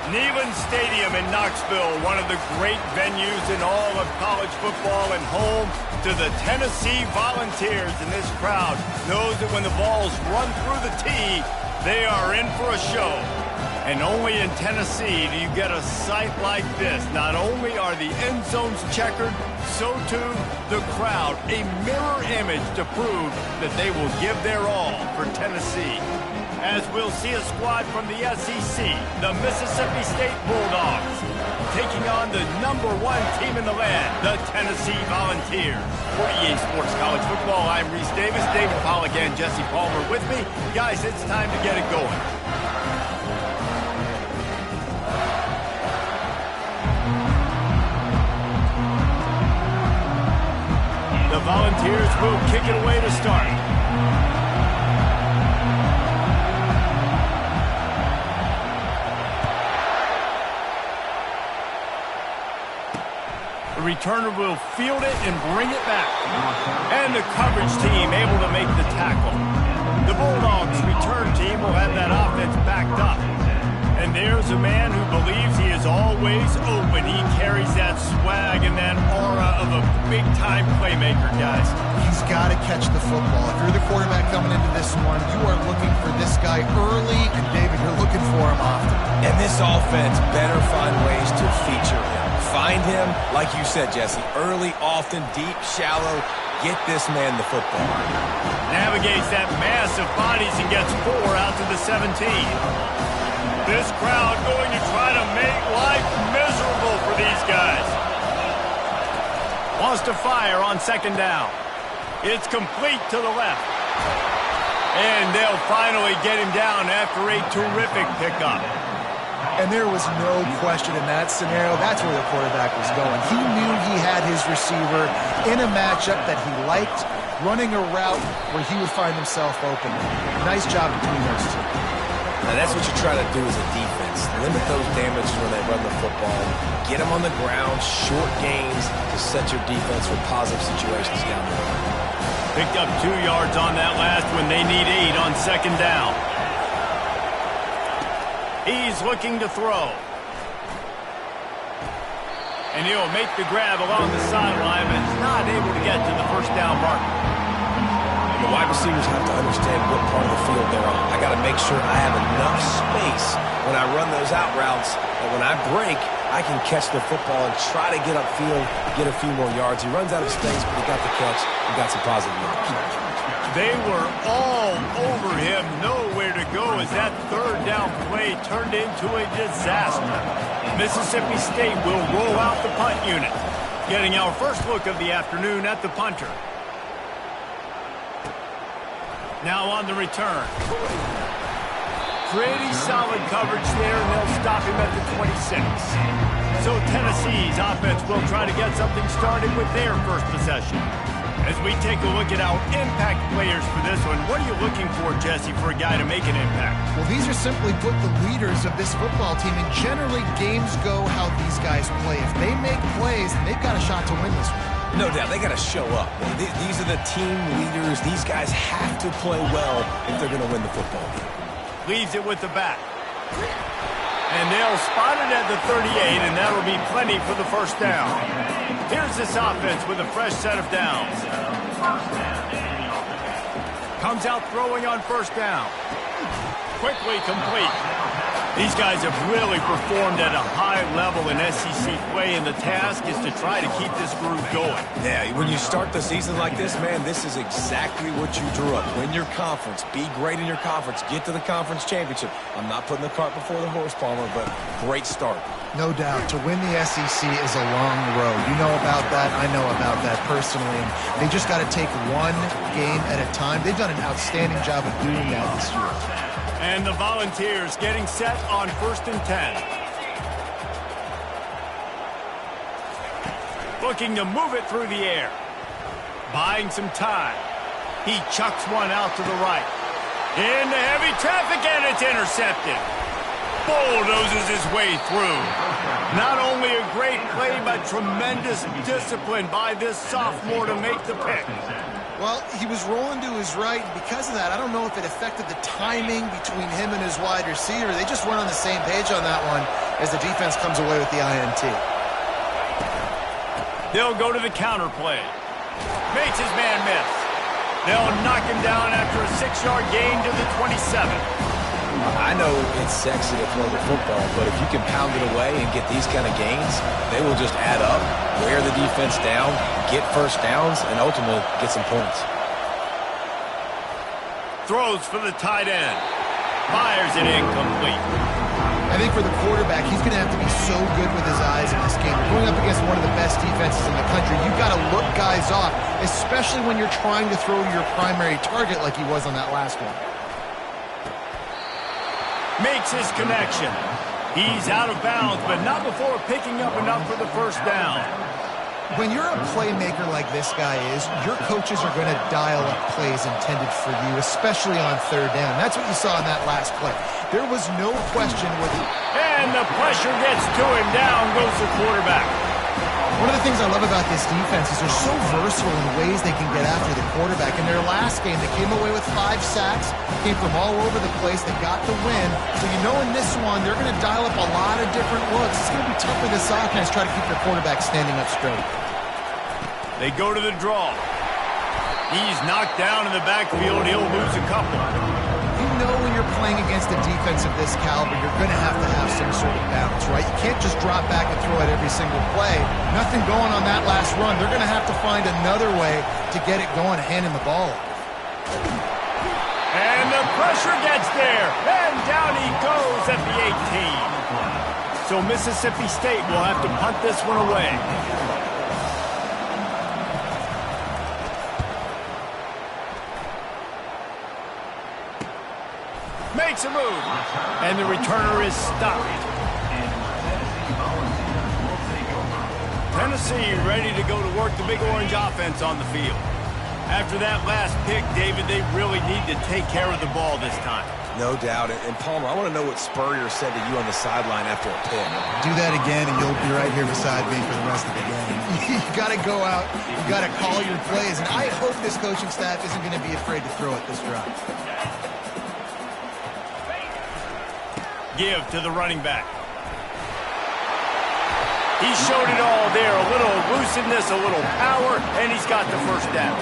Neyland Stadium in Knoxville, one of the great venues in all of college football and home to the Tennessee Volunteers. And this crowd knows that when the balls run through the tee, they are in for a show. And only in Tennessee do you get a sight like this. Not only are the end zones checkered, so too the crowd, a mirror image to prove that they will give their all for Tennessee. As we'll see a squad from the SEC, the Mississippi State Bulldogs, taking on the #1 team in the land, the Tennessee Volunteers. For EA Sports College Football, I'm Reese Davis, David Pollack and Jesse Palmer with me. Guys, it's time to get it going. The Volunteers will kick it away to start. The returner will field it and bring it back. And the coverage team able to make the tackle. The Bulldogs return team will have that offense backed up. And there's a man who believes he is always open. He carries that swag and that aura of a big-time playmaker, guys. He's got to catch the football. If you're the quarterback coming into this one, you are looking for this guy early, and David, you're looking for him often. And this offense better find ways to feature him. Find him, like you said, Jesse, early, often, deep, shallow. Get this man the football. Navigates that mass of bodies and gets 4 out to the 17. This crowd going to try to make life miserable for these guys. Wants to fire on second down. It's complete to the left. And they'll finally get him down after a terrific pickup. And there was no question in that scenario. That's where the quarterback was going. He knew he had his receiver in a matchup that he liked, running a route where he would find himself open. Nice job between those two. Now that's what you try to do as a defense. Limit those damages when they run the football. Get them on the ground, short gains to set your defense for positive situations down the road. Picked up 2 yards on that last one. They need 8 on second down. He's looking to throw. And he'll make the grab along the sideline, but is not able to get to the first down mark. The wide receivers have to understand what part of the field they're on. I got to make sure I have enough space when I run those out routes that when I break, I can catch the football and try to get upfield, get a few more yards. He runs out of space, but he got the catch and got some positive yards. They were all over him, nowhere to go as that third down play turned into a disaster. Mississippi State will roll out the punt unit, getting our first look of the afternoon at the punter. Now on the return. Pretty solid coverage there, and they'll stop him at the 26. So Tennessee's offense will try to get something started with their first possession. As we take a look at our impact players for this one, what are you looking for, Jesse, for a guy to make an impact? Well, these are simply put the leaders of this football team, and generally games go how these guys play. If they make plays, they've got a shot to win this one. No doubt, they got to show up. These are the team leaders. These guys have to play well if they're going to win the football game. Leaves it with the back. And they'll spot it at the 38, and that'll be plenty for the first down. Here's this offense with a fresh set of downs. Comes out throwing on first down. Quickly complete. These guys have really performed at a high level in SEC play, and the task is to try to keep this group going. Yeah, when you start the season like this, man, this is exactly what you drew up. Win your conference. Be great in your conference. Get to the conference championship. I'm not putting the cart before the horse, Palmer, but great start. No doubt. To win the SEC is a long road. You know about that. I know about that personally. And they just got to take one game at a time. They've done an outstanding job of doing that this year. And the Volunteers getting set on 1st and 10. Looking to move it through the air. Buying some time. He chucks one out to the right. Into heavy traffic, and it's intercepted. Bulldozes his way through. Not only a great play, but tremendous discipline by this sophomore to make the pick. Well, he was rolling to his right, and because of that, I don't know if it affected the timing between him and his wide receiver. They just weren't on the same page on that one as the defense comes away with the INT. They'll go to the counter play. Makes his man miss. They'll knock him down after a 6-yard gain to the 27. I know it's sexy to throw the football, but if you can pound it away and get these kind of gains, they will just add up, wear the defense down, get first downs, and ultimately get some points. Throws for the tight end. Fires it incomplete. I think for the quarterback, he's going to have to be so good with his eyes in this game. You're going up against one of the best defenses in the country. You've got to look guys off, especially when you're trying to throw to your primary target like he was on that last one. Makes his connection. He's out of bounds, but not before picking up enough for the first down. When you're a playmaker like this guy is, your coaches are going to dial up plays intended for you, especially on third down. That's what you saw in that last play. There was no question with it. And the pressure gets to him. Down goes the quarterback. One of the things I love about this defense is they're so versatile in ways they can get after the quarterback. In their last game, they came away with 5 sacks, came from all over the place. They got the win. So you know in this one, they're going to dial up a lot of different looks. It's going to be tough for this offense to try to keep their quarterback standing up straight. They go to the draw. He's knocked down in the backfield. He'll lose a couple. You know when you're playing against a defense of this caliber, you're going to have some sort of balance, right? You can't just drop back and throw it every single play. Nothing going on that last run. They're going to have to find another way to get it going, handing the ball off. And the pressure gets there. And down he goes at the 18. So Mississippi State will have to punt this one away. Makes a move, and the returner is stopped. Tennessee ready to go to work the Big Orange offense on the field. After that last pick, David, they really need to take care of the ball this time. No doubt. And Palmer, I want to know what Spurrier said to you on the sideline after a pick. Do that again, and you'll be right here beside me for the rest of the game. You got to go out. You got to call your plays, and I hope this coaching staff isn't going to be afraid to throw it this drive. Give to the running back. He showed it all there. A little elusiveness, a little power, and he's got the first down.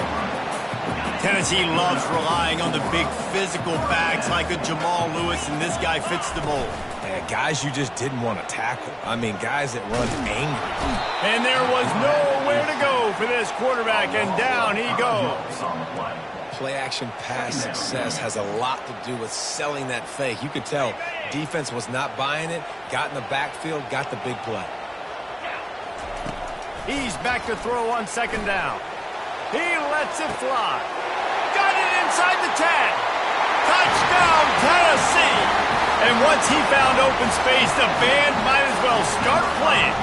Tennessee loves relying on the big physical backs like a Jamal Lewis, and this guy fits the mold. Yeah, guys you just didn't want to tackle. I mean, guys that run angry. And there was nowhere to go for this quarterback, and down he goes. Play-action pass success has a lot to do with selling that fake. You could tell defense was not buying it, got in the backfield, got the big play. He's back to throw on second down. He lets it fly. Got it inside the 10. Touchdown, Tennessee. And once he found open space, the band might as well start playing.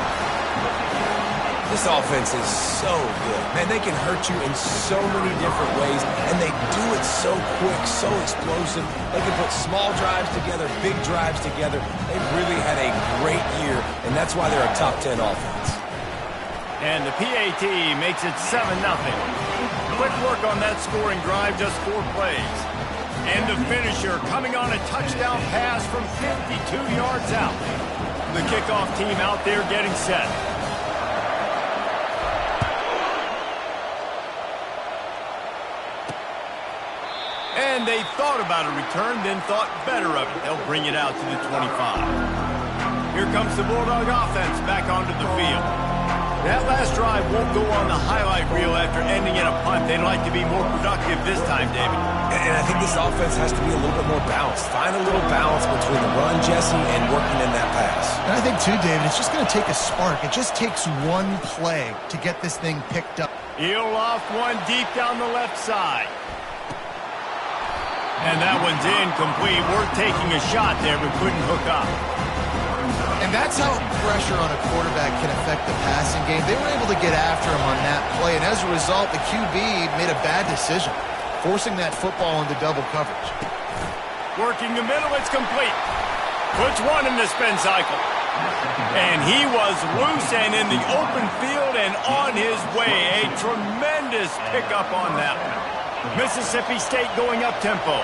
This offense is so good. Man, they can hurt you in so many different ways, and they do it so quick, so explosive. They can put small drives together, big drives together. They've really had a great year, and that's why they're a top 10 offense. And the PAT makes it 7-0. Quick work on that scoring drive, just 4 plays. And the finisher coming on a touchdown pass from 52 yards out. The kickoff team out there getting set. And they thought about a return, then thought better of it. They'll bring it out to the 25. Here comes the Bulldog offense back onto the field. That last drive won't go on the highlight reel after ending in a punt. They'd like to be more productive this time, David. And I think this offense has to be a little bit more balanced. Find a little balance between the run, Jesse, and working in that pass. And I think, too, David, it's just going to take a spark. It just takes one play to get this thing picked up. He'll off one deep down the left side. And that one's incomplete. We're taking a shot there, but couldn't hook up. And that's how pressure on a quarterback can affect the passing game. They were able to get after him on that play, and as a result, the QB made a bad decision, forcing that football into double coverage. Working the middle, it's complete. Puts one in the spin cycle. And he was loose and in the open field and on his way. A tremendous Tremendous pickup on that one. Mississippi State going up tempo.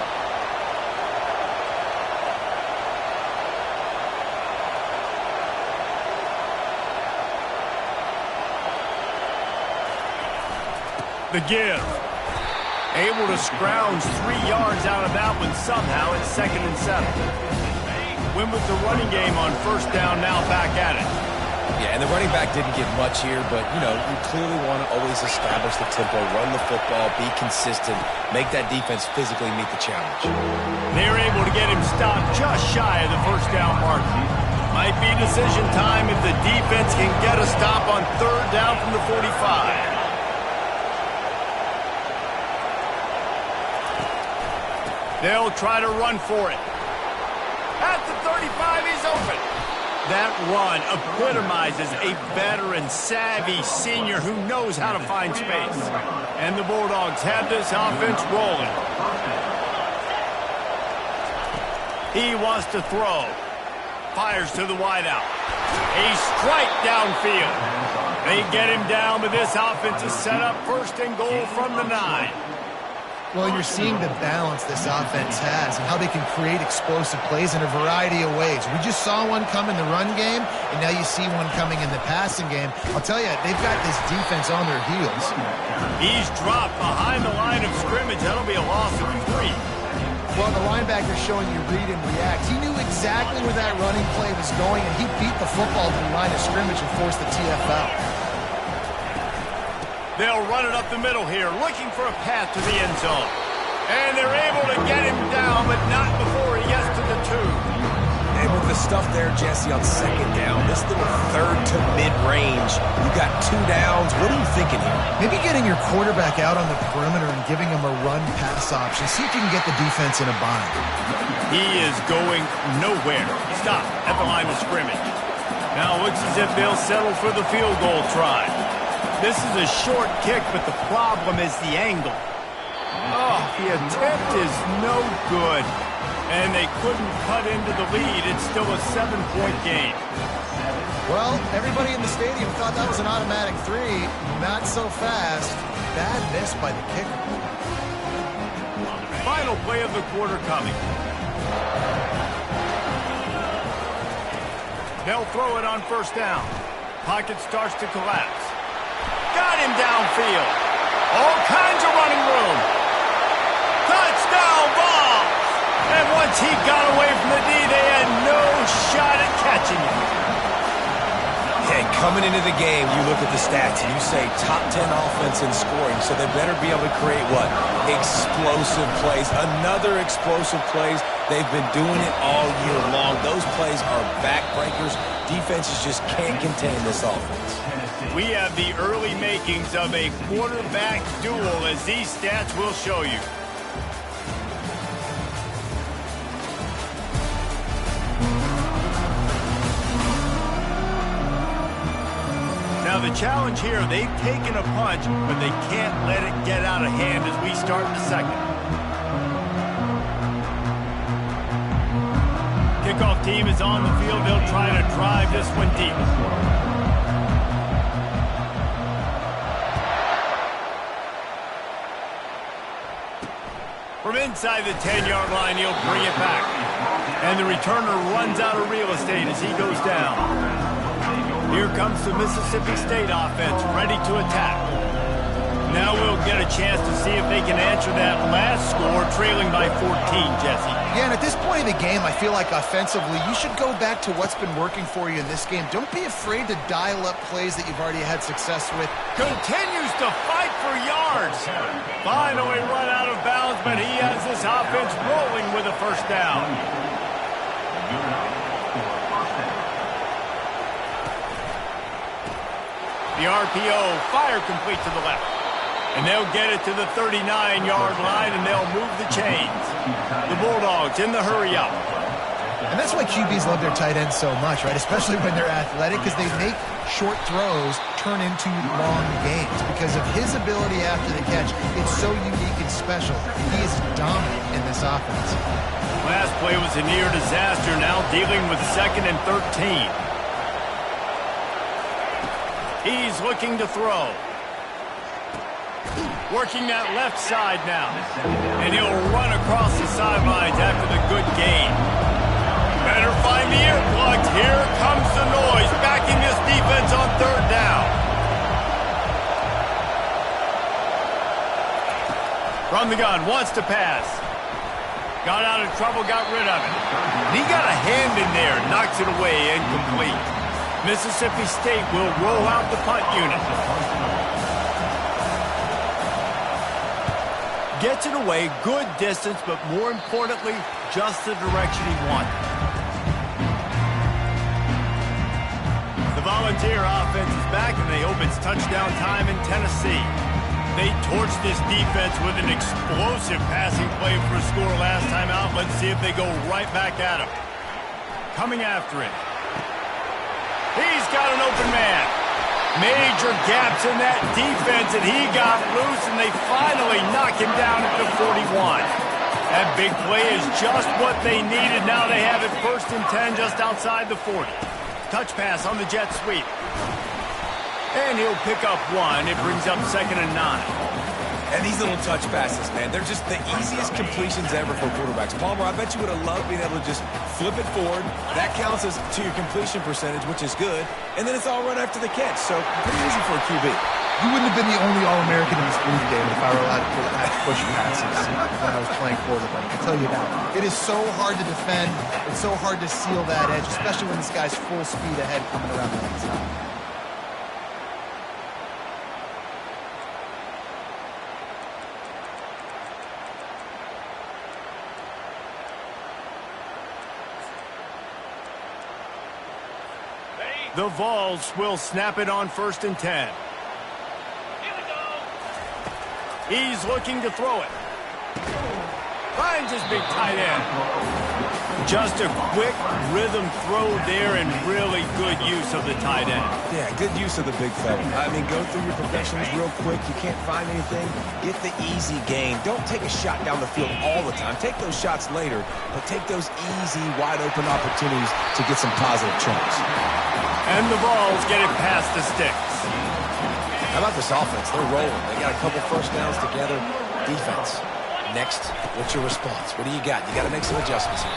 The give. Able to scrounge 3 yards out of that one somehow. It's 2nd and 7. Win with the running game on 1st down, now back at it. Yeah, and the running back didn't get much here, but, you know, you clearly want to always establish the tempo, run the football, be consistent, make that defense physically meet the challenge. They're able to get him stopped just shy of the 1st down mark. Might be decision time if the defense can get a stop on 3rd down from the 45. They'll try to run for it. At the 35, he's open. That run epitomizes a veteran, savvy senior who knows how to find space. And the Bulldogs have this offense rolling. He wants to throw. Fires to the wideout. A strike downfield. They get him down, but this offense is set up 1st and goal from the 9. Well, you're seeing the balance this offense has and how they can create explosive plays in a variety of ways. We just saw one come in the run game, and now you see one coming in the passing game. I'll tell you, they've got this defense on their heels. He's dropped behind the line of scrimmage. That'll be a loss of 3. Well, the linebacker's showing you read and react. He knew exactly where that running play was going, and he beat the football to the line of scrimmage and forced the TFL. They'll run it up the middle here, looking for a path to the end zone. And they're able to get him down, but not before he gets to the 2. And with the stuff there, Jesse, on 2nd down, this little 3rd to mid-range, you got 2 downs. What are you thinking here? Maybe getting your quarterback out on the perimeter and giving him a run-pass option. See if you can get the defense in a bind. He is going nowhere. Stop at the line of scrimmage. Now it looks as if they'll settle for the field goal try. This is a short kick, but the problem is the angle. Oh, the attempt is no good. And they couldn't cut into the lead. It's still a 7-point game. Well, everybody in the stadium thought that was an automatic 3. Not so fast. Bad miss by the kicker. Final play of the quarter coming. They'll throw it on 1st down. Pocket starts to collapse. Got him downfield. All kinds of running room. Touchdown ball. And once he got away from the D, they had no shot at catching him. And coming into the game, you look at the stats and you say top 10 offense in scoring, so they better be able to create what? Explosive plays. Another explosive plays. They've been doing it all year long. Those plays are backbreakers. Defenses just can't contain this offense. We have the early makings of a quarterback duel, as these stats will show you. Now the challenge here, they've taken a punch, but they can't let it get out of hand as we start the 2nd. Kickoff team is on the field. They'll try to drive this one deep. From inside the 10-yard line, he'll bring it back. And the returner runs out of real estate as he goes down. Here comes the Mississippi State offense, ready to attack. Now we'll get a chance to see if they can answer that last score, trailing by 14, Jesse. Yeah, and at this point in the game, I feel like offensively, you should go back to what's been working for you in this game. Don't be afraid to dial up plays that you've already had success with. Continues to fight for yards. Finally run out of bounds, but he has this offense rolling with a 1st down. The RPO, fire complete to the left. And they'll get it to the 39-yard line, and they'll move the chains. The Bulldogs in the hurry-up. And that's why QBs love their tight ends so much, right? Especially when they're athletic, because they make short throws turn into long gains. Because of his ability after the catch, it's so unique and special. He is dominant in this offense. Last play was a near disaster, now dealing with 2nd and 13. He's looking to throw. Working that left side now. And he'll run across the sidelines after the good gain. Better find the earplugs. Here comes the noise. Backing this defense on third down. From the gun, wants to pass. Got out of trouble, got rid of it. He got a hand in there, knocks it away, incomplete. Mississippi State will roll out the punt unit. Gets it away, good distance, but more importantly, just the direction he wanted. The Volunteer offense is back, and they hope it's touchdown time in Tennessee. They torched this defense with an explosive passing play for a score last time out. Let's see if they go right back at him. Coming after it. He's got an open man. Major gaps in that defense, and he got loose, and they finally knock him down at the 41. That big play is just what they needed. Now they have it 1st and 10 just outside the 40. Touch pass on the jet sweep. And he'll pick up one. It brings up 2nd and 9. And these little touch passes, man, they're just the easiest completions ever for quarterbacks. Palmer, I bet you would have loved being able to just flip it forward. That counts as to your completion percentage, which is good. And then it's all run after the catch. So pretty easy for a QB. You wouldn't have been the only All-American in this league, David, if I were allowed to push passes when I was playing quarterback. I can tell you that. It is so hard to defend. It's so hard to seal that edge, especially when this guy's full speed ahead coming around the inside. The Vols will snap it on 1st and 10. He's looking to throw it. Finds his big tight end. Just a quick rhythm throw there and really good use of the tight end. Yeah, good use of the big fella. I mean, go through your progressions real quick. You can't find anything. Get the easy gain. Don't take a shot down the field all the time. Take those shots later, but take those easy, wide-open opportunities to get some positive chunks. And the Vols get it past the sticks. How about this offense? They're rolling. They got a couple 1st downs together. Defense. Next, what's your response? What do you got? You got to make some adjustments here.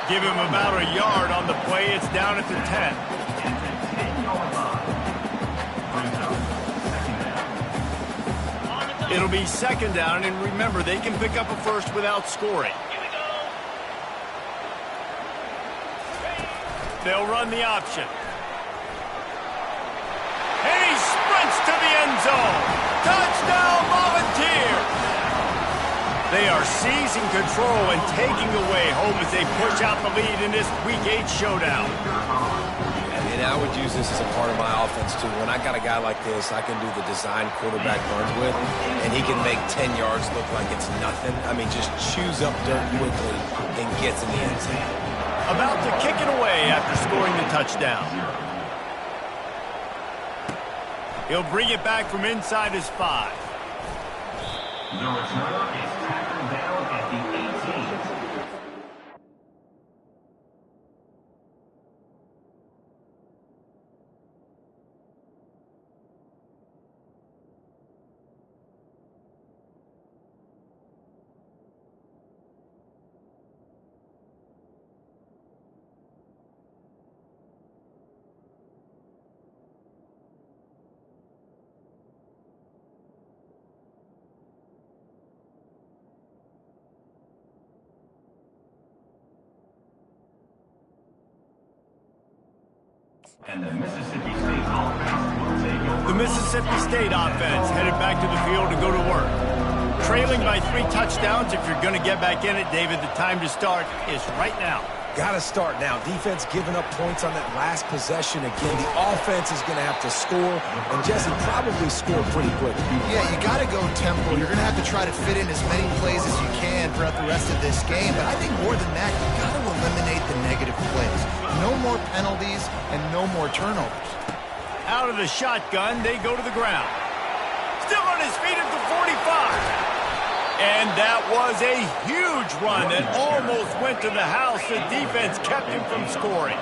Give him about a yard on the play. It's down at the 10. It'll be 2nd down, and remember, they can pick up a first without scoring. They'll run the option. And he sprints to the end zone. Touchdown, Volunteers! They are seizing control and taking away home as they push out the lead in this Week 8 showdown. And I would use this as a part of my offense, too. When I got a guy like this, I can do the design quarterback runs with, and he can make 10 yards look like it's nothing. I mean, just chews up dirt quickly and gets in the end zone. About to kick it away after scoring the touchdown. He'll bring it back from inside his 5. The returner is tackled down at the 18. And the Mississippi State offense will take over. The Mississippi State offense headed back to the field to go to work. Trailing by 3 touchdowns. If you're going to get back in it, David, the time to start is right now. Got to start now. Defense giving up points on that last possession again. The offense is going to have to score, and Jesse probably score pretty quick. Yeah, you got to go tempo. You're going to have to try to fit in as many plays as you can throughout the rest of this game. But I think more than that, you got to eliminate the negative plays. No more penalties and no more turnovers. Out of the shotgun, they go to the ground. Still on his feet at the 45. And that was a huge run that almost went to the house. The defense kept him from scoring.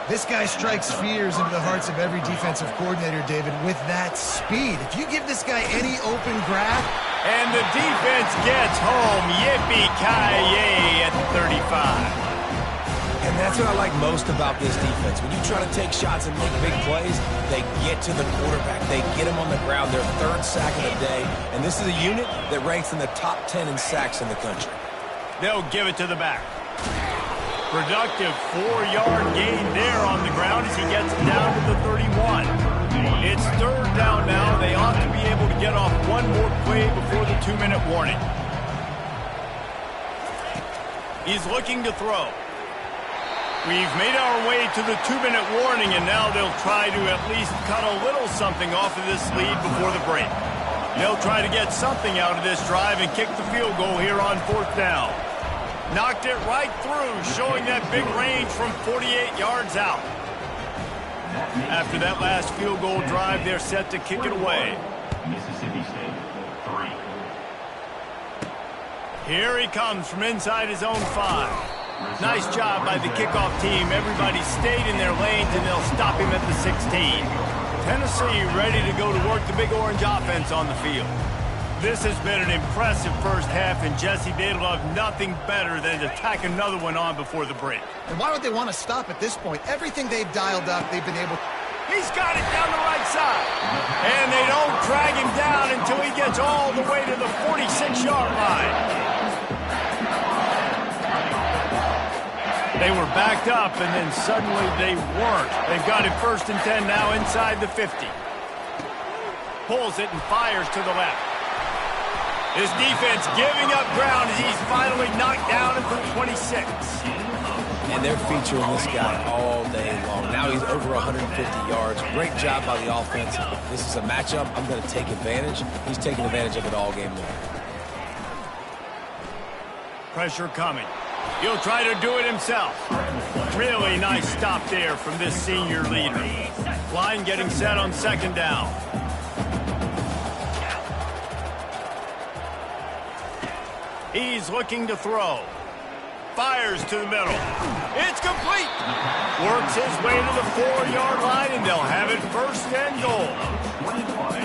This guy strikes fears into the hearts of every defensive coordinator, David, with that speed. If you give this guy any open grass... And the defense gets home. Yippee-ki-yay at the 35. And that's what I like most about this defense. When you try to take shots and make big plays, they get to the quarterback. They get him on the ground. Their third sack of the day. And this is a unit that ranks in the top 10 in sacks in the country. They'll give it to the back. Productive 4-yard gain there on the ground as he gets it down to the 31. It's third down now. They ought to be able to get off one more play before the 2-minute warning. He's looking to throw. We've made our way to the 2-minute warning, and now they'll try to at least cut a little something off of this lead before the break. They'll try to get something out of this drive and kick the field goal here on fourth down. Knocked it right through, showing that big range from 48 yards out. After that last field goal drive, they're set to kick it away. Mississippi State, 3. Here he comes from inside his own 5. Nice job by the kickoff team. Everybody stayed in their lanes, and they'll stop him at the 16. Tennessee ready to go to work the Big Orange offense on the field. This has been an impressive first half, and Jesse, they'd love nothing better than to tack another one on before the break. And why would they want to stop at this point? Everything they've dialed up, they've been able... He's got it down the right side. And they don't drag him down until he gets all the way to the 46-yard line. They were backed up, and then suddenly they weren't. They've got it 1st and 10 now inside the 50. Pulls it and fires to the left. His defense giving up ground as he's finally knocked down at the 26. And they're featuring this guy all day long. Now he's over 150 yards. Great job by the offense. This is a matchup I'm going to take advantage. He's taking advantage of it all game long. Pressure coming. He'll try to do it himself. Really nice stop there from this senior leader. Line getting set on 2nd down. He's looking to throw. Fires to the middle. It's complete. Works his way to the 4-yard line, and they'll have it 1st and goal.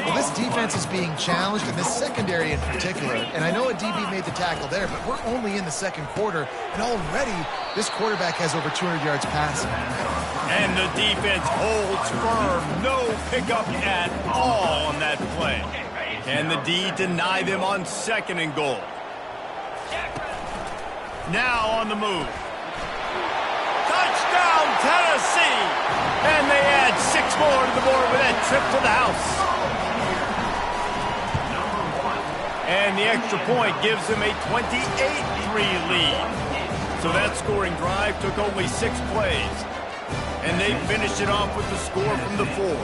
Well, this defense is being challenged, and this secondary in particular. And I know a DB made the tackle there, but we're only in the 2nd quarter, and already this quarterback has over 200 yards passing. And the defense holds firm. No pickup at all on that play. Can the D deny them on 2nd and goal? Now on the move. Touchdown, Tennessee! And they add 6 more to the board with that trip to the house. And the extra point gives them a 28-3 lead. So that scoring drive took only 6 plays. And they finished it off with the score from the 4.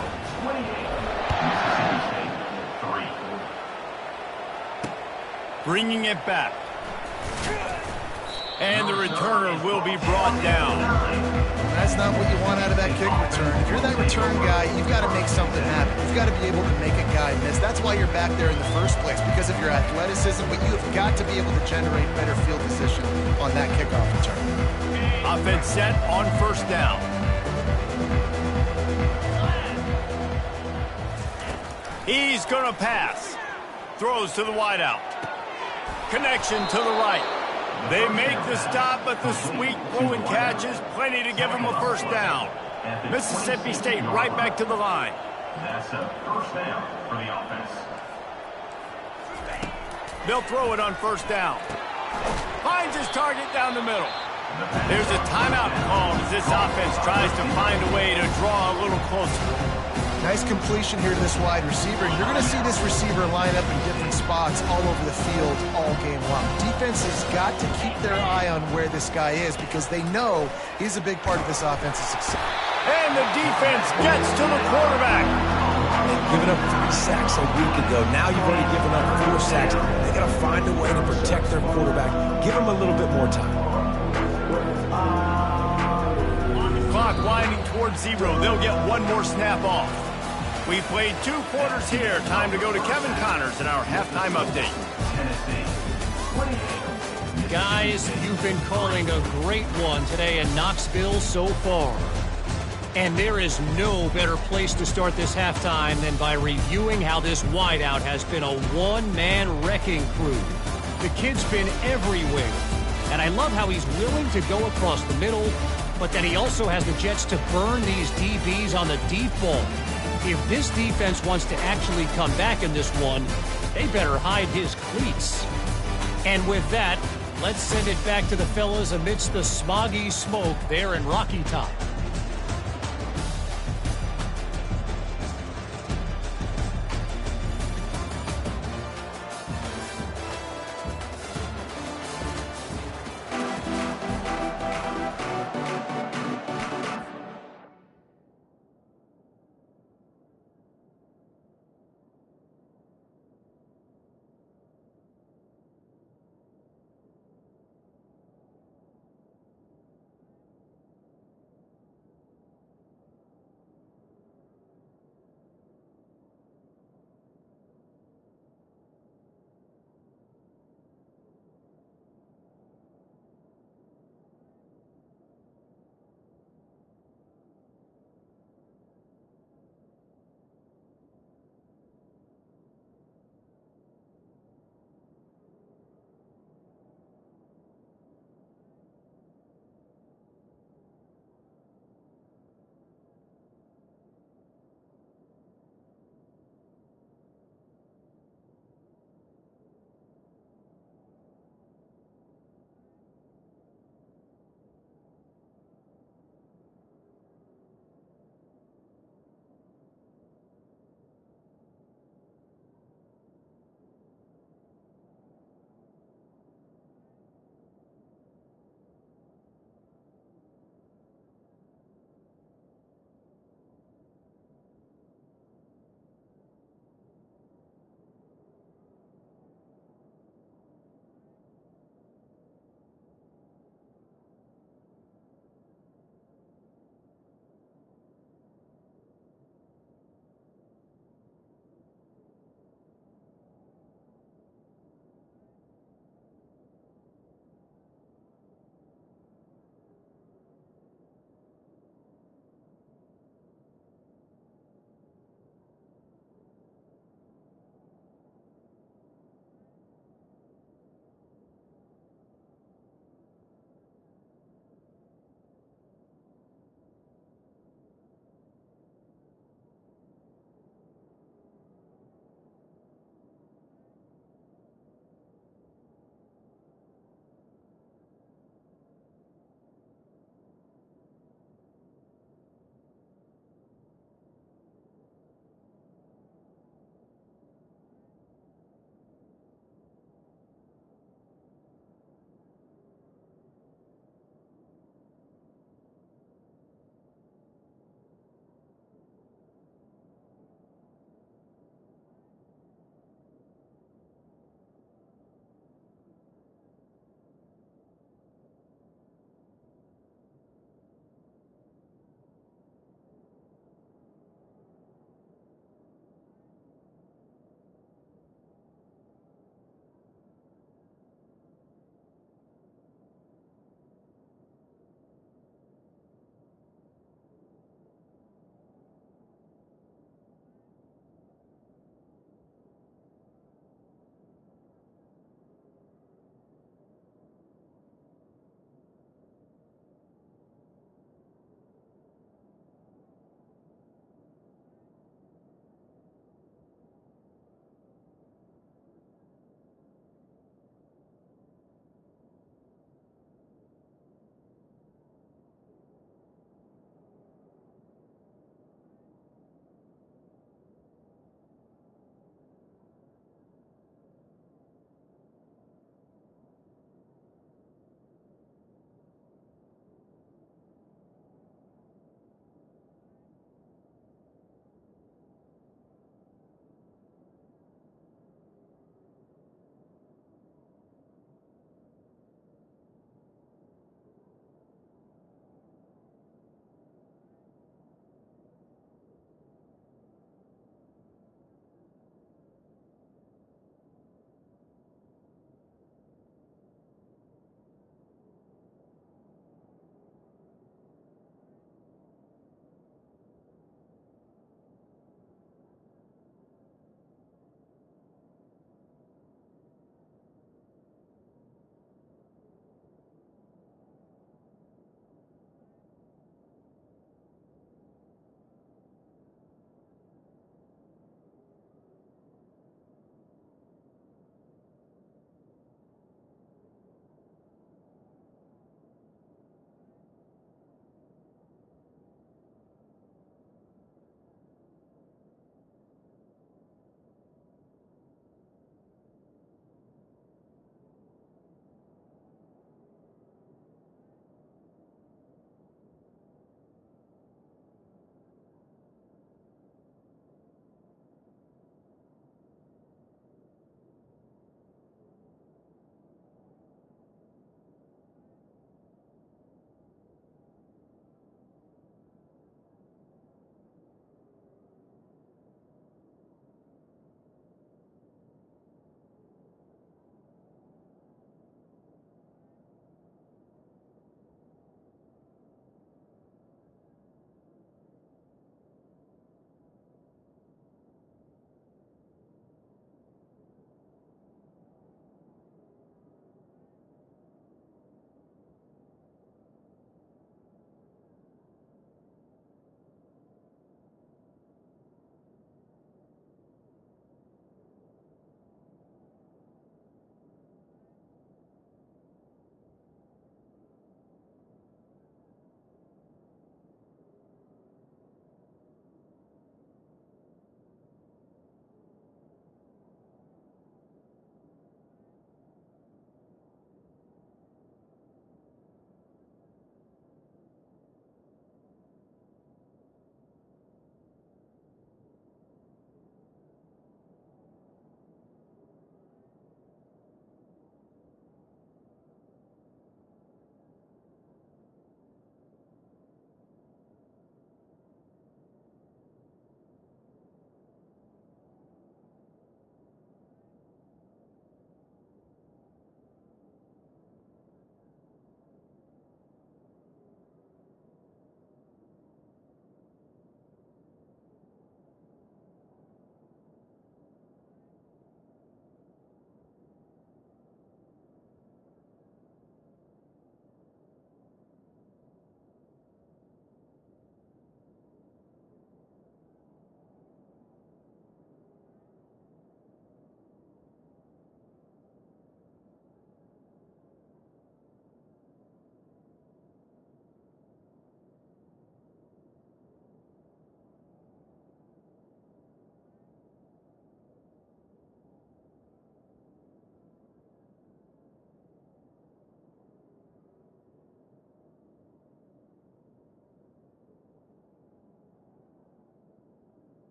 Bringing it back. And the returner will be brought down. That's not what you want out of that kick return. If you're that return guy, you've got to make something happen. You've got to be able to make a guy miss. That's why you're back there in the first place, because of your athleticism, but you have got to be able to generate better field position on that kickoff return. Offense set on 1st down. He's going to pass. Throws to the wideout. Connection to the right. They make the stop, but the sweet throw and catch is plenty to give them a 1st down. Mississippi State right back to the line. That's a 1st down for the offense. They'll throw it on 1st down. Finds his target down the middle. There's a timeout called as this offense tries to find a way to draw a little closer. Nice completion here to this wide receiver. You're going to see this receiver line up in different spots all over the field all game long. Defense has got to keep their eye on where this guy is because they know he's a big part of this offensive success. And the defense gets to the quarterback. They've given up 3 sacks a week ago. Now you've already given up 4 sacks. They got to find a way to protect their quarterback. Give him a little bit more time. Clock winding towards 0. They'll get one more snap off. We played 2 quarters here. Time to go to Kevin Connors in our halftime update. Guys, you've been calling a great one today in Knoxville so far. And there is no better place to start this halftime than by reviewing how this wideout has been a one-man wrecking crew. The kid's been everywhere, and I love how he's willing to go across the middle, but then he also has the Jets to burn these DBs on the deep ball. If this defense wants to actually come back in this one, they better hide his cleats. And with that, let's send it back to the fellas amidst the smoggy smoke there in Rocky Top.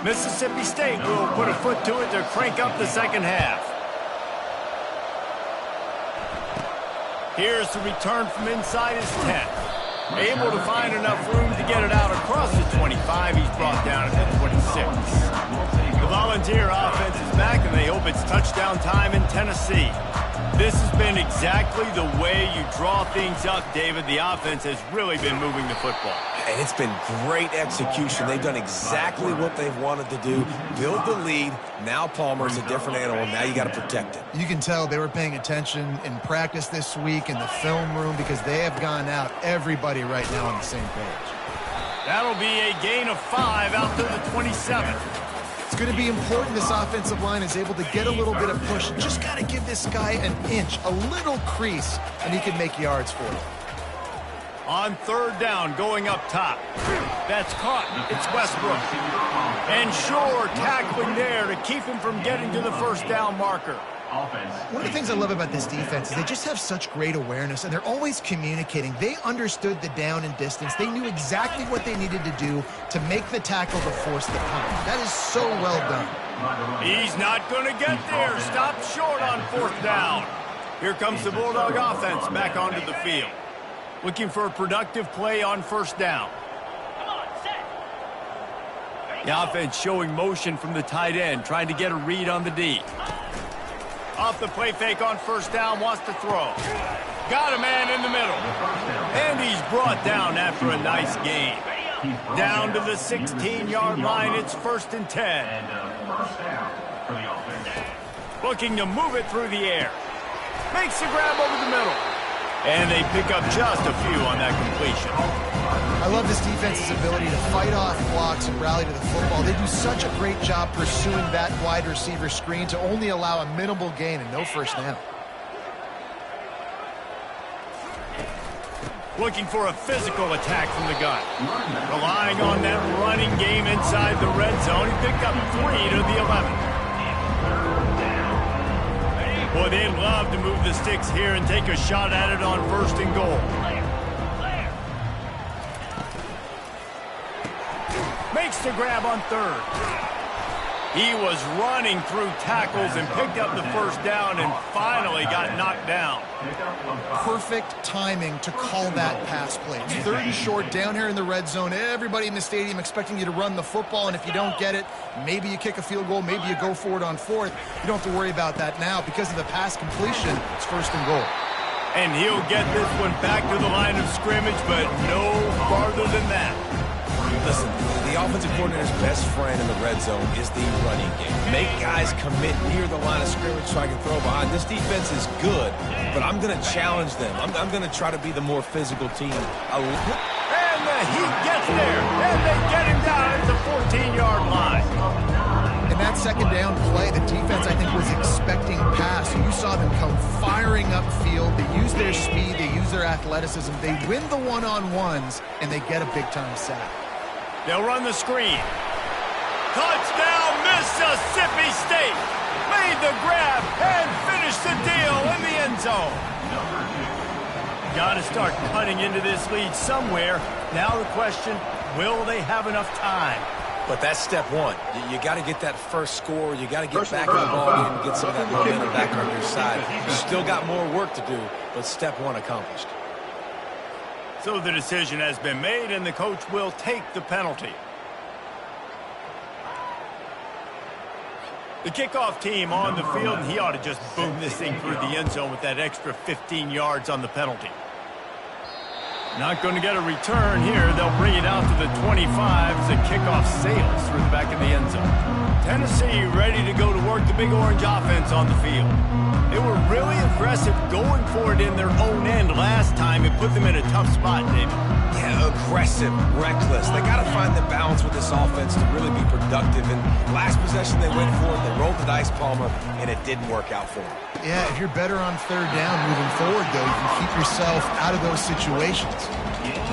Mississippi State will put a foot to it to crank up the second half. Here's the return from inside his 10. Able to find enough room to get it out across the 25. He's brought down at the 26. The Volunteer offense is back, and they hope it's touchdown time in Tennessee. This has been exactly the way you draw things up, David. The offense has really been moving the football. And it's been great execution. They've done exactly what they've wanted to do. Build the lead. Now Palmer's a different animal. Now you got to protect it. You can tell they were paying attention in practice this week in the film room because they have gone out, everybody right now on the same page. That'll be a gain of 5 out to the 27. It's going to be important this offensive line is able to get a little bit of push. Just got to give this guy an inch, a little crease, and he can make yards for you. On third down, going up top. That's caught. It's Westbrook. And Shore tackling there to keep him from getting to the first down marker. One of the things I love about this defense is they just have such great awareness, and they're always communicating. They understood the down and distance. They knew exactly what they needed to do to make the tackle to force the punt. That is so well done. He's not going to get there. Stop short on fourth down. Here comes the Bulldog offense back onto the field. Looking for a productive play on first down. The offense showing motion from the tight end, trying to get a read on the D. Off the play fake on first down, wants to throw. Got a man in the middle. And he's brought down after a nice gain. Down to the 16-yard line, it's 1st and 10. Looking to move it through the air. Makes the grab over the middle. And they pick up just a few on that completion. I love this defense's ability to fight off blocks and rally to the football. They do such a great job pursuing that wide receiver screen to only allow a minimal gain and no first down. Looking for a physical attack from the gun. Relying on that running game inside the red zone. He picked up 3 to the 11. Boy, they'd love to move the sticks here and take a shot at it on 1st and goal. Makes the grab on 3rd. He was running through tackles and picked up the first down and finally got knocked down. Perfect timing to call that pass play. It's 3rd and short down here in the red zone. Everybody in the stadium expecting you to run the football, and if you don't get it, maybe you kick a field goal, maybe you go for it on 4th. You don't have to worry about that now. Because of the pass completion, it's 1st and goal. And he'll get this one back to the line of scrimmage, but no farther than that. Listen, the offensive coordinator's best friend in the red zone is the running game. Make guys commit near the line of scrimmage so I can throw behind. This defense is good, but I'm going to challenge them. I'm going to try to be the more physical team. And the Heat gets there, and they get him down at the 14-yard line. In that second down play, the defense, I think, was expecting pass. You saw them come firing upfield. They use their speed. They use their athleticism. They win the one-on-ones, and they get a big-time sack. They'll run the screen. Touchdown, Mississippi State. Made the grab and finished the deal in the end zone. Got to start cutting into this lead somewhere. Now the question, will they have enough time? But that's step one. You got to get that first score. You got to get back in the ball game and get some of that momentum back on your side. You still got more work to do, but step one accomplished. So the decision has been made, and the coach will take the penalty. The kickoff team on the field, and he ought to just boom this thing through the end zone with that extra 15 yards on the penalty. Not going to get a return here. They'll bring it out to the 25 as the kickoff sails through the back of the end zone. Tennessee ready to go to work the Big Orange offense on the field. They were really aggressive going for it in their own end last time. It put them in a tough spot, David. Yeah, aggressive, reckless. They got to find the balance with this offense to really be productive. And last possession they went for it. They rolled the dice, Palmer, and it didn't work out for them. Yeah, if you're better on 3rd down moving forward, though, you can keep yourself out of those situations.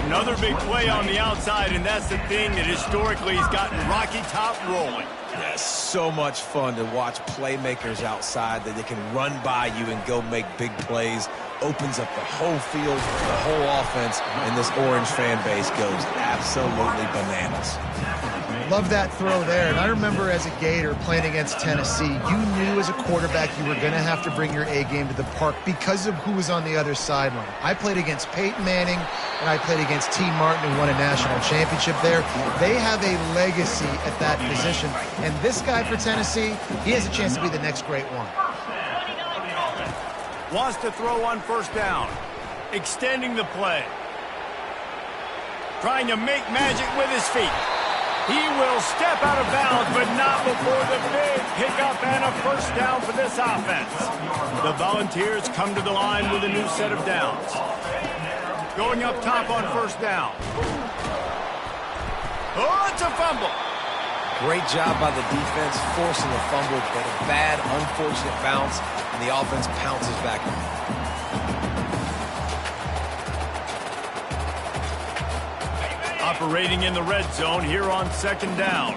Another big play on the outside, and that's the thing that historically has gotten Rocky Top rolling. Yeah, so much fun to watch playmakers outside that they can run by you and go make big plays. Opens up the whole field, the whole offense, and this Orange fan base goes absolutely bananas. Love that throw there. And I remember as a Gator playing against Tennessee, you knew as a quarterback you were going to have to bring your A game to the park because of who was on the other sideline. I played against Peyton Manning, and I played against T. Martin, who won a national championship there. They have a legacy at that position. And this guy for Tennessee, he has a chance to be the next great one. Wants to throw on first down. Extending the play. Trying to make magic with his feet. He will step out of bounds, but not before the big pickup and a first down for this offense. The Volunteers come to the line with a new set of downs. Going up top on first down. Oh, it's a fumble. Great job by the defense forcing the fumble, but a bad, unfortunate bounce, and the offense pounces back on it. Operating in the red zone here on second down.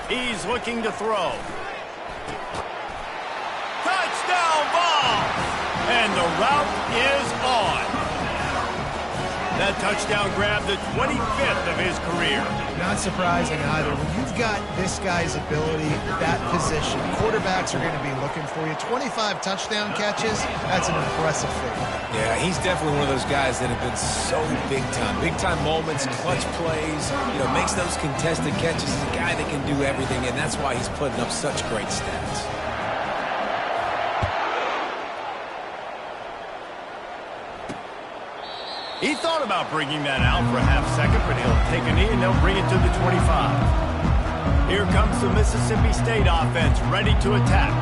He's looking to throw. Touchdown ball! And the route is on. That touchdown grabbed the 25th of his career. Not surprising either. When you've got this guy's ability, that position, quarterbacks are going to be looking for you. 25 touchdown catches, that's an impressive thing. Yeah, he's definitely one of those guys that have been so big time. Big time moments, clutch plays, makes those contested catches. He's a guy that can do everything, and that's why he's putting up such great stats. He thought about bringing that out for a half second, but he'll take a knee and they'll bring it to the 25. Here comes the Mississippi State offense ready to attack.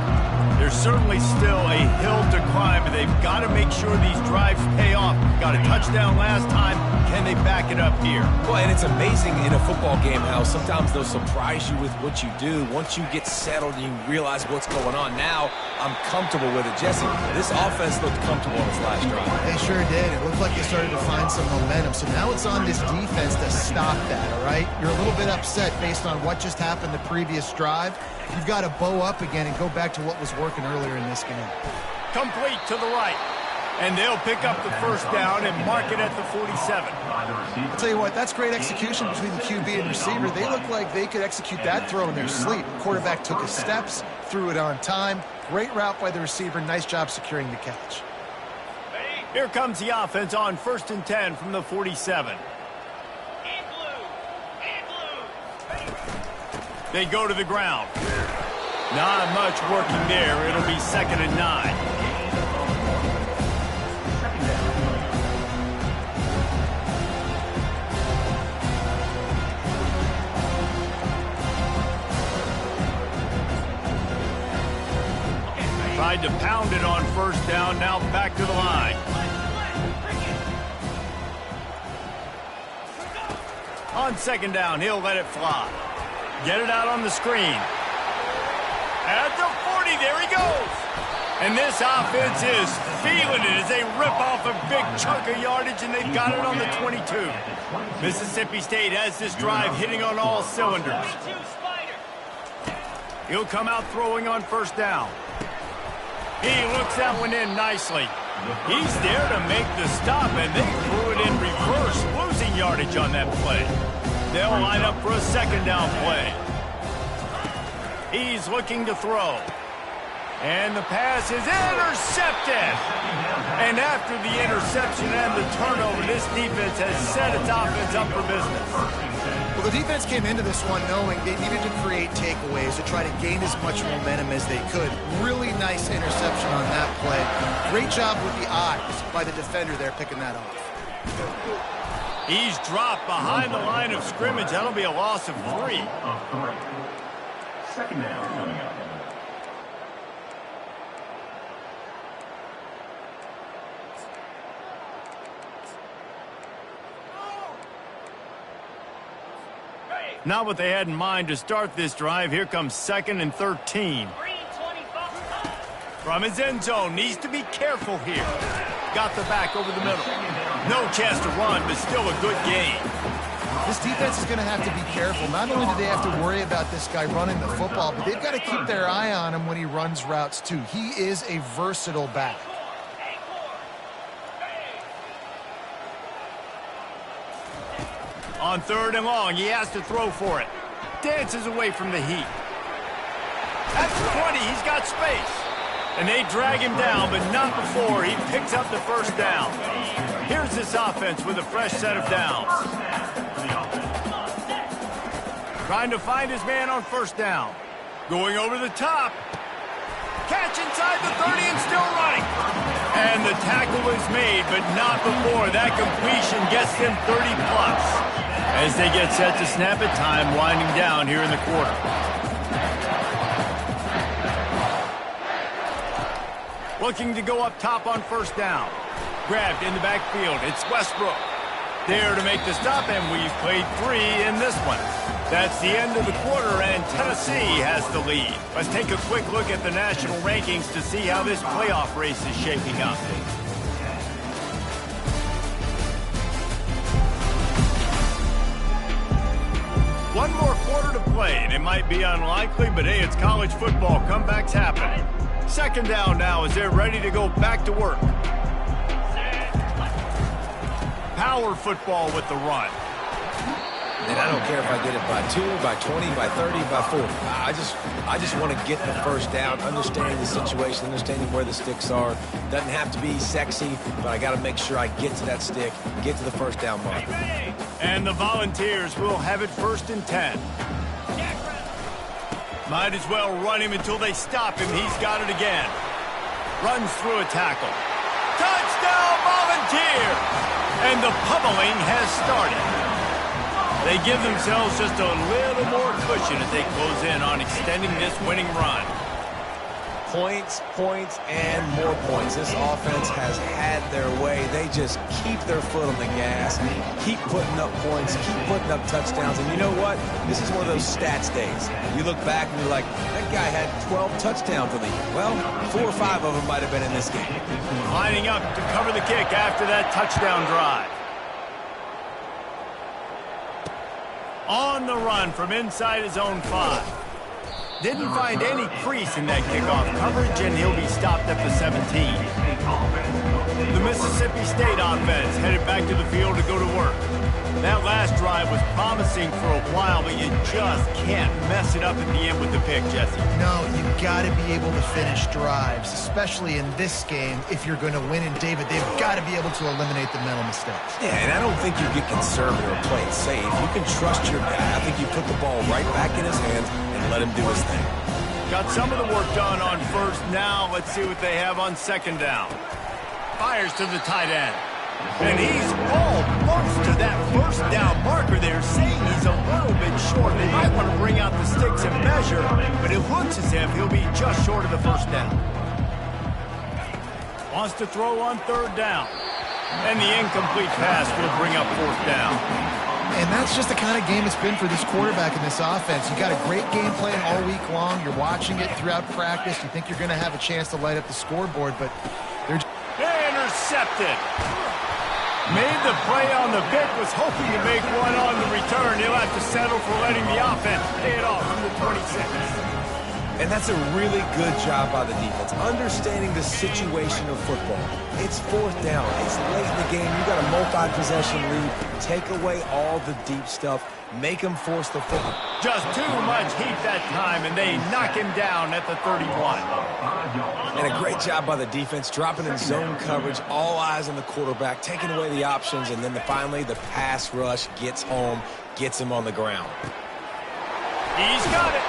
There's certainly still a hill to climb, but they've got to make sure these drives pay off. Got a touchdown last time. Can they back it up here? Well, and it's amazing in a football game how sometimes they'll surprise you with what you do. Once you get settled and you realize what's going on, now I'm comfortable with it. Jesse, this offense looked comfortable on its last drive. They sure did. It looked like they started to find some momentum. So now it's on this defense to stop that, all right? You're a little bit upset based on what just happened the previous drive. You've got to bow up again and go back to what was working earlier in this game. Complete to the right. And they'll pick up the first down and mark it at the 47. I'll tell you what, that's great execution between the QB and receiver. They look like they could execute that throw in their sleep. Quarterback took his steps, threw it on time. Great route by the receiver. Nice job securing the catch. Here comes the offense on 1st and 10 from the 47. They go to the ground. Not much working there. It'll be 2nd and 9. Tried to pound it on first down, now back to the line. On 2nd down, he'll let it fly. Get it out on the screen. At the 40, there he goes. And this offense is feeling it as they rip off a big chunk of yardage, and they've got it on the 22. Mississippi State has this drive hitting on all cylinders. He'll come out throwing on first down. He looks that one in nicely. He's there to make the stop, and they threw it in reverse, losing yardage on that play. They'll line up for a 2nd down play. He's looking to throw. And the pass is intercepted. And after the interception and the turnover, this defense has set its offense up for business. Well, the defense came into this one knowing they needed to create takeaways to try to gain as much momentum as they could. Really nice interception on that play. Great job with the eyes by the defender there picking that off. He's dropped behind the line of scrimmage. That'll be a loss of 3. 2nd down coming up. Not what they had in mind to start this drive. Here comes 2nd and 13. From his end zone, needs to be careful here. Got the back over the middle. No chance to run, but still a good game. This defense is going to have to be careful. Not only do they have to worry about this guy running the football, but they've got to keep their eye on him when he runs routes too. He is a versatile back. On On 3rd and long, he has to throw for it. Dances away from the heat. At the 20, he's got space. And they drag him down, but not before he picks up the first down. Here's this offense with a fresh set of downs. Trying to find his man on 1st down. Going over the top. Catch inside the 30 and still running. And the tackle is made, but not before that completion gets them 30-plus. As they get set to snap it, time winding down here in the quarter. Looking to go up top on 1st down. Grabbed in the backfield. It's Westbrook. There to make the stop, and we've played 3 in this one. That's the end of the quarter, and Tennessee has the lead. Let's take a quick look at the national rankings to see how this playoff race is shaping up. One more quarter to play, and it might be unlikely, but hey, it's college football. Comebacks happen. 2nd down now as they're ready to go back to work. Power football with the run. And I don't care if I get it by 2, by 20, by 30, by 40. I just want to get the 1st down, understanding the situation, understanding where the sticks are. Doesn't have to be sexy, but I got to make sure I get to that stick, get to the 1st down mark. And the Volunteers will have it 1st and 10. Might as well run him until they stop him. He's got it again. Runs through a tackle. Touchdown, Volunteers! And the pummeling has started. They give themselves just a little more cushion as they close in on extending this winning run. Points, points, and more points. This offense has had their way. They just keep their foot on the gas, keep putting up points, keep putting up touchdowns. And you know what? This is one of those stats days. You look back and you're like, that guy had 12 touchdowns for the year. Well, 4 or 5 of them might have been in this game. Lining up to cover the kick after that touchdown drive. On the run from inside his own 5. Didn't find any crease in that kickoff coverage, and he'll be stopped at the 17. The Mississippi State offense headed back to the field to go to work. That last drive was promising for a while, but you just can't mess it up at the end with the pick, Jesse. No, you've got to be able to finish drives, especially in this game. If you're going to win, and David, they've got to be able to eliminate the mental mistakes. Yeah, and I don't think you get conservative or play it safe. You can trust your guy. I think you put the ball right back in his hands and let him do his thing. Got some of the work done on 1st. Now let's see what they have on 2nd down. Fires to the tight end. And he's almost to that 1st down marker there, saying he's a little bit short. They might want to bring out the sticks and measure, but it looks as if he'll be just short of the 1st down. Wants to throw on 3rd down. And the incomplete pass will bring up 4th down. And that's just the kind of game it's been for this quarterback in this offense. You got a great game plan all week long. You're watching it throughout practice. You think you're going to have a chance to light up the scoreboard, but they're intercepted. Made the play on the pick, was hoping to make one on the return. He'll have to settle for letting the offense pay it off from the 26. And that's a really good job by the defense, understanding the situation of football. It's 4th down. It's late in the game. You got a multi-possession lead. Take away all the deep stuff. Make them force the football. Just too much heat that time, and they knock him down at the 31. And a great job by the defense, dropping in zone coverage, all eyes on the quarterback, taking away the options, and then finally the pass rush gets home, gets him on the ground. He's got it.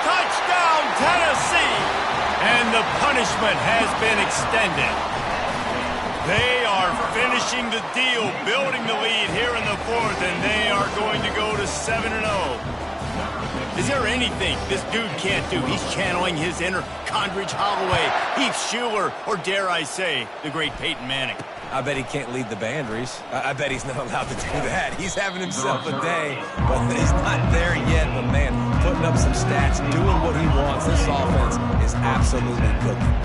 Touchdown, Tennessee! And the punishment has been extended. They are finishing the deal, building the lead here in the 4th, and they are going to go to 7-0. Is there anything this dude can't do? He's channeling his inner Condridge Holloway, Heath Schuler, or dare I say, the great Peyton Manning. I bet he can't lead the band, Reese. I bet he's not allowed to do that. He's having himself a day, but he's not there yet. But, man, putting up some stats, doing what he wants. This offense is absolutely cooking.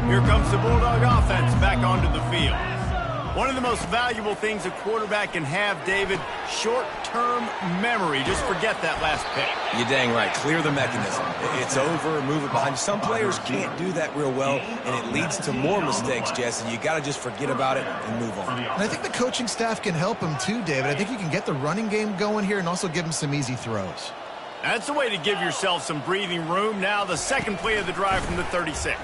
Here comes the Bulldog offense back onto the field. One of the most valuable things a quarterback can have, David, short-term memory. Just forget that last pick. You're dang right. Clear the mechanism. It's over, move it behind you. Some players can't do that real well, and it leads to more mistakes, Jesse. You got to just forget about it and move on. And I think the coaching staff can help him too, David. I think you can get the running game going here and also give him some easy throws. That's the way to give yourself some breathing room. Now the second play of the drive from the 36.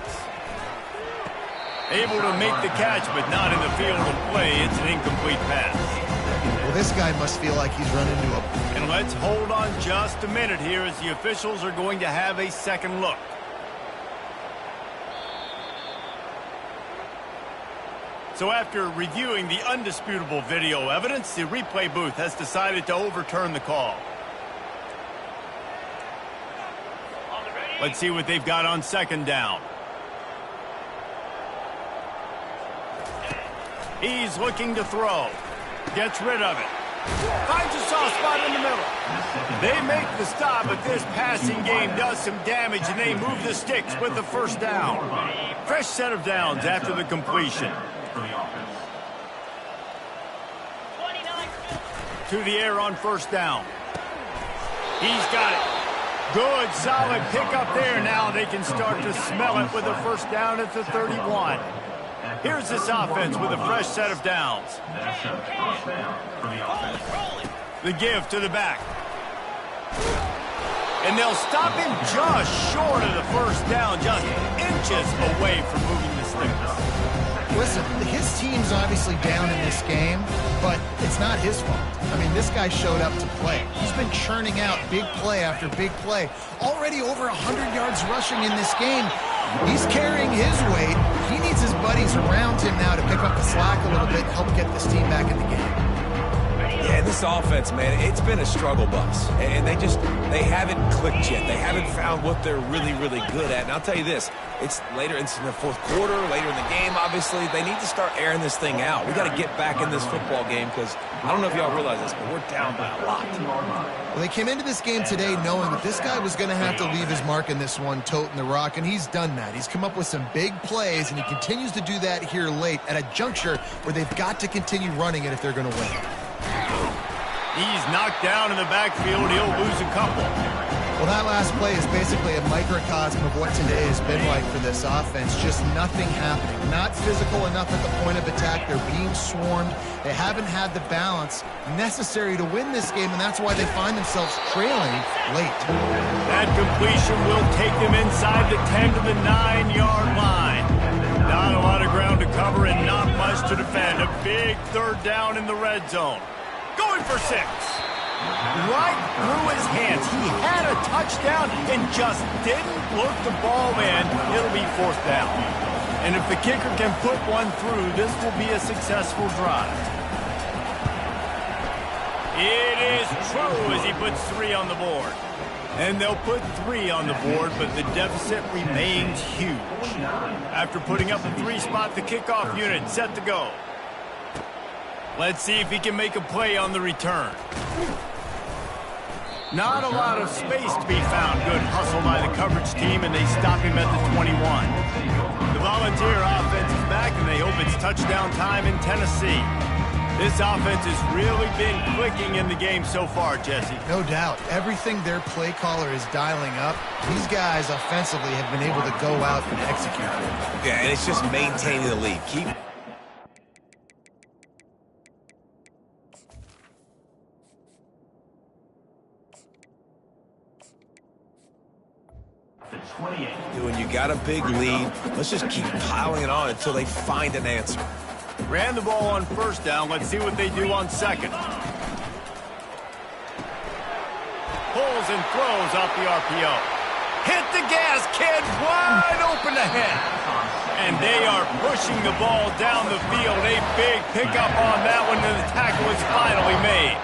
Able to make the catch, but not in the field of play. It's an incomplete pass. Well, this guy must feel like he's run into a... And let's hold on just a minute here as the officials are going to have a second look. So after reviewing the undisputable video evidence, the replay booth has decided to overturn the call. Let's see what they've got on second down. He's looking to throw. Gets rid of it. Finds a soft spot in the middle. They make the stop, but this passing game does some damage, and they move the sticks with the first down. Fresh set of downs after the completion. To the air on first down. He's got it. Good, solid pickup there. Now they can start to smell it with a first down at the 31. Here's this offense with a fresh set of downs. The give to the back. And they'll stop him just short of the first down, just inches away from moving the sticks. Listen, his team's obviously down in this game, but it's not his fault. I mean, this guy showed up to play. He's been churning out big play after big play. Already over 100 yards rushing in this game. He's carrying his weight. He needs his buddies around him now to pick up the slack a little bit and help get this team back in the game. Yeah, this offense, man, it's been a struggle bus. And they haven't clicked yet. They haven't found what they're really, really good at. And I'll tell you this, it's later into the fourth quarter, later in the game, obviously. They need to start airing this thing out. We got to get back in this football game because I don't know if y'all realize this, but we're down by a lot. Well, they came into this game today knowing that this guy was going to have to leave his mark in this one, toting the rock, and he's done that. He's come up with some big plays, and he continues to do that here late at a juncture where they've got to continue running it if they're going to win. He's knocked down in the backfield. He'll lose a couple. Well, that last play is basically a microcosm of what today has been like for this offense. Just nothing happening. Not physical enough at the point of attack. They're being swarmed. They haven't had the balance necessary to win this game, and that's why they find themselves trailing late. That completion will take them inside the 10 to the 9-yard line. Not a lot of ground to cover and not much to defend. A big third down in the red zone. Going for 6. Right through his hands. He had a touchdown and just didn't look the ball in. It'll be fourth down. And if the kicker can put one through, this will be a successful drive. It is true as he puts 3 on the board. And they'll put 3 on the board, but the deficit remains huge. After putting up a 3-spot, the kickoff unit set to go. Let's see if he can make a play on the return. Not a lot of space to be found. Good hustle by the coverage team, and they stop him at the 21. The Volunteer offense is back, and they hope it's touchdown time in Tennessee. This offense has really been clicking in the game so far, Jesse. No doubt. Everything their play caller is dialing up, these guys offensively have been able to go out and execute. Yeah, and it's just maintaining the lead. Keep... When you got a big lead, let's just keep piling it on until they find an answer. Ran the ball on first down. Let's see what they do on second. Pulls and throws off the RPO. Hit the gas, kid. Wide open ahead. And they are pushing the ball down the field. A big pickup on that one, and the tackle is finally made.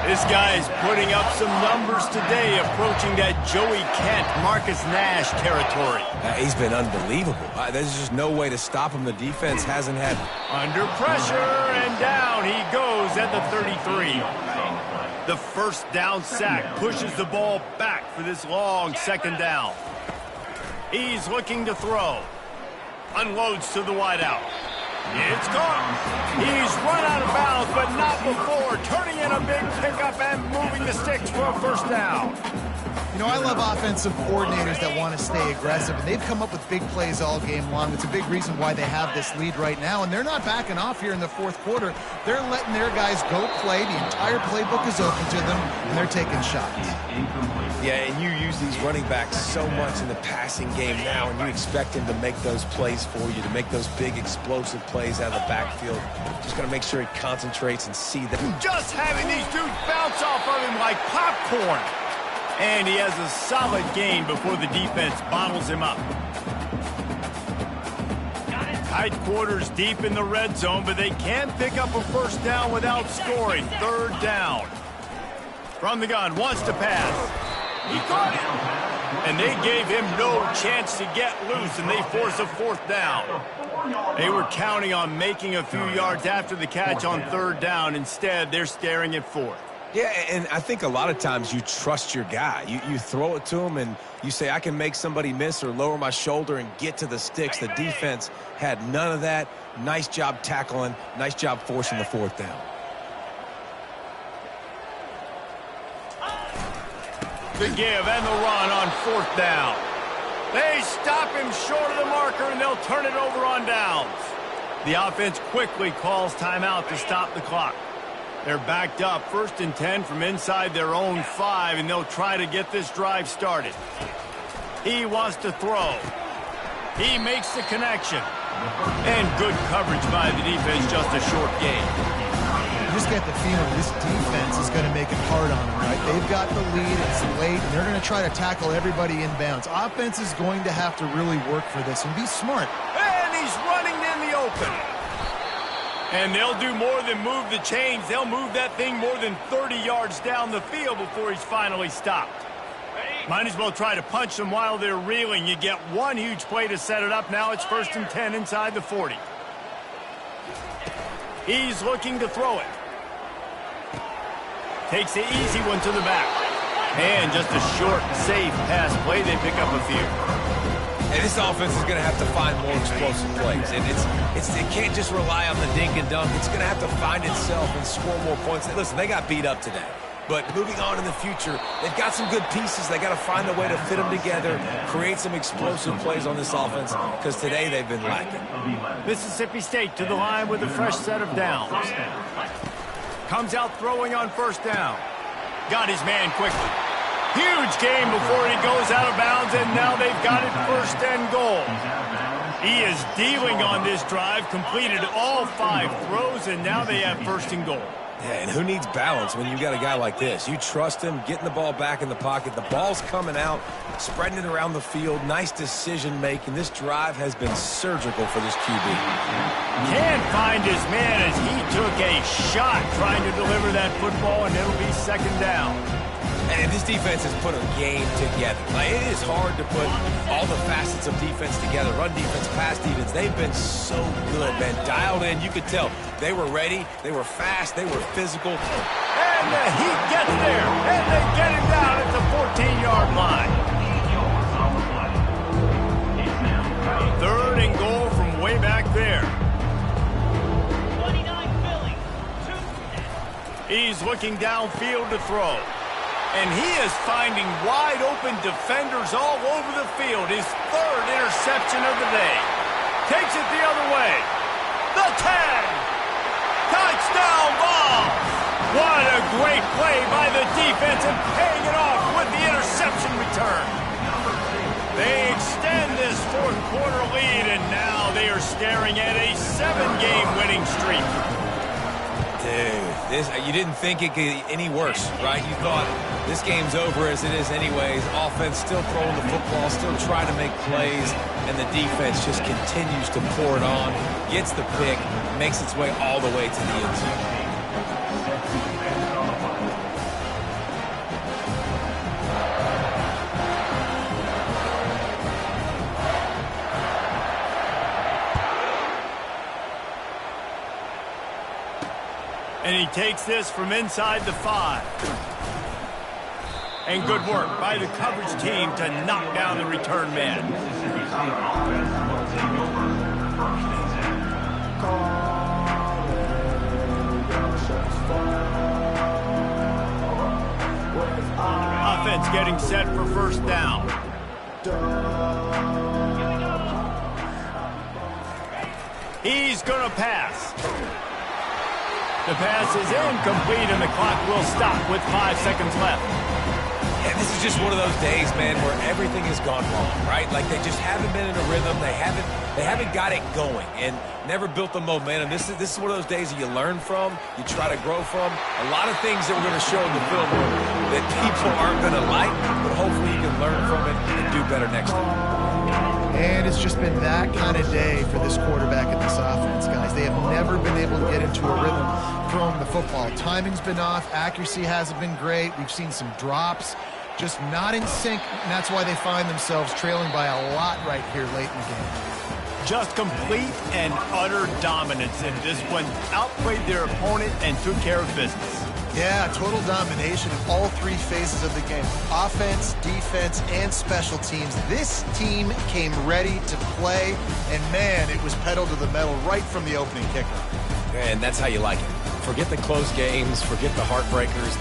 This guy is putting up some numbers today, approaching that Joey Kent, Marcus Nash territory. He's been unbelievable. There's just no way to stop him. The defense hasn't had... Under pressure, and down he goes at the 33. The first down sack pushes the ball back for this long second down. He's looking to throw. Unloads to the wideout. It's gone. He's run out of bounds, but not before. Turning in a big pickup and moving the sticks for a first down. You know, I love offensive coordinators that want to stay aggressive, and they've come up with big plays all game long. It's a big reason why they have this lead right now, and they're not backing off here in the fourth quarter. They're letting their guys go play. The entire playbook is open to them, and they're taking shots. Yeah, and you use these running backs so much in the passing game now, and you expect him to make those plays for you, to make those big explosive plays out of the backfield. Just got to make sure he concentrates and see that. Just having these dudes bounce off of him like popcorn. And he has a solid gain before the defense bottles him up. Tight quarters deep in the red zone, but they can't pick up a first down without scoring. Third down. From the gun, wants to pass. He caught it. And they gave him no chance to get loose, and they force a fourth down. They were counting on making a few yards after the catch on third down. Instead, they're staring at fourth. Yeah, and I think a lot of times you trust your guy. You throw it to him and you say, I can make somebody miss or lower my shoulder and get to the sticks. The defense had none of that. Nice job tackling. Nice job forcing the fourth down. The give and the run on fourth down. They stop him short of the marker, and they'll turn it over on downs. The offense quickly calls timeout to stop the clock. They're backed up, 1st and 10 from inside their own 5, and they'll try to get this drive started. He wants to throw. He makes the connection. And good coverage by the defense, just a short gain. You just get the feeling this defense is going to make it hard on them, right? They've got the lead, it's late, and they're going to try to tackle everybody in bounds. Offense is going to have to really work for this and be smart. And he's running in the open. And they'll do more than move the chains. They'll move that thing more than 30 yards down the field before he's finally stopped. Might as well try to punch them while they're reeling. You get one huge play to set it up. Now it's 1st and 10 inside the 40. He's looking to throw it. Takes the easy one to the back. And just a short, safe pass play. They pick up a few. And this offense is going to have to find more explosive plays. And it can't just rely on the dink and dunk. It's going to have to find itself and score more points. Listen, they got beat up today. But moving on in the future, they've got some good pieces. They got to find a way to fit them together, create some explosive plays on this offense, because today they've been lacking. Mississippi State to the line with a fresh set of downs. Comes out throwing on first down. Got his man quickly. Huge gain before he goes out of bounds, and now they've got it 1st and goal. He is dealing on this drive, completed all 5 throws, and now they have 1st and goal. Yeah, and who needs balance when you've got a guy like this? You trust him, getting the ball back in the pocket. The ball's coming out, spreading it around the field. Nice decision-making. This drive has been surgical for this QB. Can't find his man as he took a shot trying to deliver that football, and it'll be 2nd down. And this defense has put a game together. Like, it is hard to put all the facets of defense together. Run defense, pass defense. They've been so good, man. Dialed in. You could tell they were ready. They were fast. They were physical. And the Heat gets there. And they get him down at the 14-yard line. 3rd and goal from way back there. He's looking downfield to throw. And he is finding wide-open defenders all over the field. His 3rd interception of the day. Takes it the other way. The 10. Touchdown ball. What a great play by the defense and paying it off with the interception return. They extend this 4th quarter lead, and now they are staring at a 7-game winning streak. Dude, you didn't think it could get any worse, right? You thought this game's over as it is anyways. Offense still throwing the football, still trying to make plays, and the defense just continues to pour it on, gets the pick, makes its way all the way to the end zone. And he takes this from inside the 5. And good work by the coverage team to knock down the return man. getting set for first down. He's going to pass. The pass is incomplete, and the clock will stop with 5 seconds left. Yeah, this is just one of those days, man, where everything has gone wrong, right? Like they just haven't been in a rhythm. They haven't got it going and never built the momentum. This is one of those days that you learn from, you try to grow from. A lot of things that we're going to show in the film room that people aren't going to like, but hopefully you can learn from it and do better next time. And it's just been that kind of day for this quarterback and this offense, guys. They have never been able to get into a rhythm throwing the football. Timing's been off. Accuracy hasn't been great. We've seen some drops. Just not in sync, and that's why they find themselves trailing by a lot right here late in the game. Just complete and utter dominance in this one. Outplayed their opponent and took care of business. Yeah, total domination in all 3 phases of the game. Offense, defense, and special teams. This team came ready to play, and man, it was pedal to the metal right from the opening kickoff. And that's how you like it. Forget the close games, forget the heartbreakers,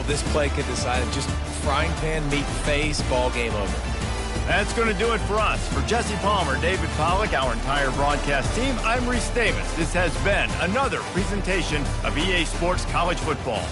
this play could decide it. Just frying pan, meat, face, ball game over. That's going to do it for us. For Jesse Palmer, David Pollack, our entire broadcast team, I'm Reese Davis. This has been another presentation of EA Sports College Football.